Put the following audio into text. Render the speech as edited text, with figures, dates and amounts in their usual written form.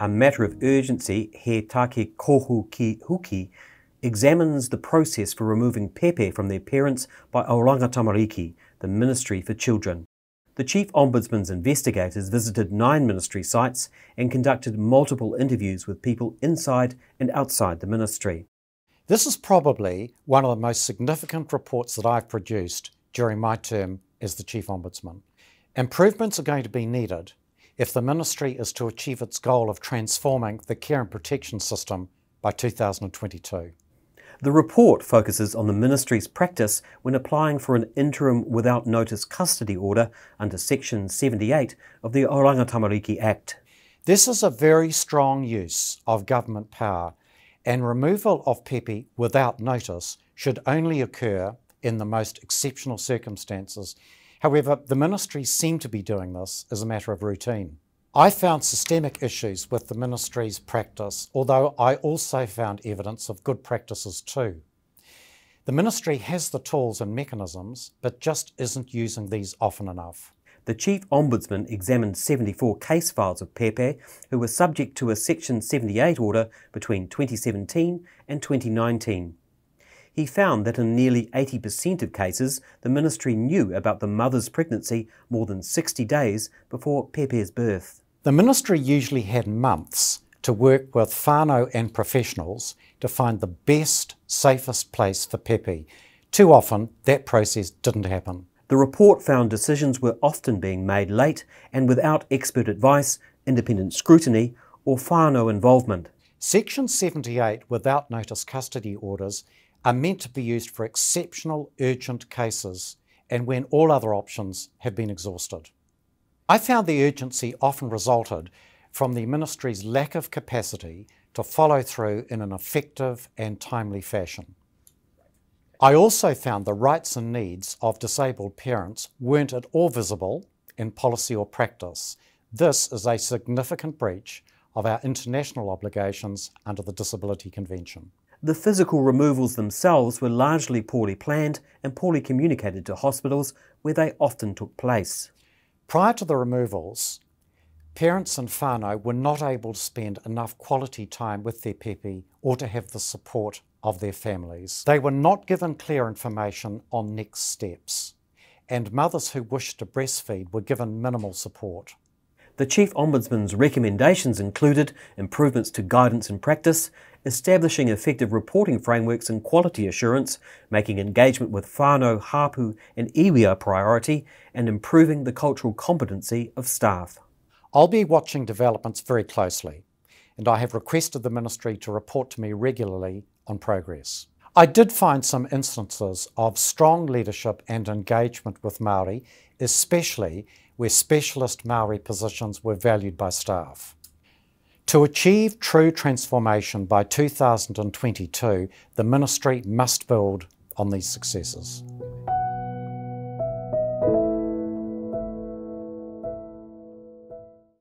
A matter of urgency, He Take Kōhukihuki, examines the process for removing pēpi from their parents by Oranga Tamariki, the Ministry for Children. The Chief Ombudsman's investigators visited 9 ministry sites and conducted multiple interviews with people inside and outside the ministry. This is probably one of the most significant reports that I've produced during my term as the Chief Ombudsman. Improvements are going to be needed if the ministry is to achieve its goal of transforming the care and protection system by 2022. The report focuses on the ministry's practice when applying for an interim without notice custody order under Section 78 of the Oranga Tamariki Act. This is a very strong use of government power, and removal of pēpi without notice should only occur in the most exceptional circumstances. However, the ministry seem to be doing this as a matter of routine. I found systemic issues with the ministry's practice, although I also found evidence of good practices too. The ministry has the tools and mechanisms, but just isn't using these often enough. The Chief Ombudsman examined 74 case files of pēpi who were subject to a Section 78 order between 2017 and 2019. He found that in nearly 80% of cases, the ministry knew about the mother's pregnancy more than 60 days before pēpi's birth. The ministry usually had months to work with whānau and professionals to find the best, safest place for pēpi. Too often, that process didn't happen. The report found decisions were often being made late and without expert advice, independent scrutiny, or whānau involvement. Section 78 without notice custody orders are meant to be used for exceptional urgent cases and when all other options have been exhausted. I found the urgency often resulted from the ministry's lack of capacity to follow through in an effective and timely fashion. I also found the rights and needs of disabled parents weren't at all visible in policy or practice. This is a significant breach of our international obligations under the Disability Convention. The physical removals themselves were largely poorly planned and poorly communicated to hospitals where they often took place. Prior to the removals, parents and whānau were not able to spend enough quality time with their pēpi or to have the support of their families. They were not given clear information on next steps, and mothers who wished to breastfeed were given minimal support. The Chief Ombudsman's recommendations included improvements to guidance and practice, establishing effective reporting frameworks and quality assurance, making engagement with whānau, hapu and iwi a priority, and improving the cultural competency of staff. I'll be watching developments very closely, and I have requested the ministry to report to me regularly on progress. I did find some instances of strong leadership and engagement with Māori, especially where specialist Māori positions were valued by staff. To achieve true transformation by 2022, the ministry must build on these successes.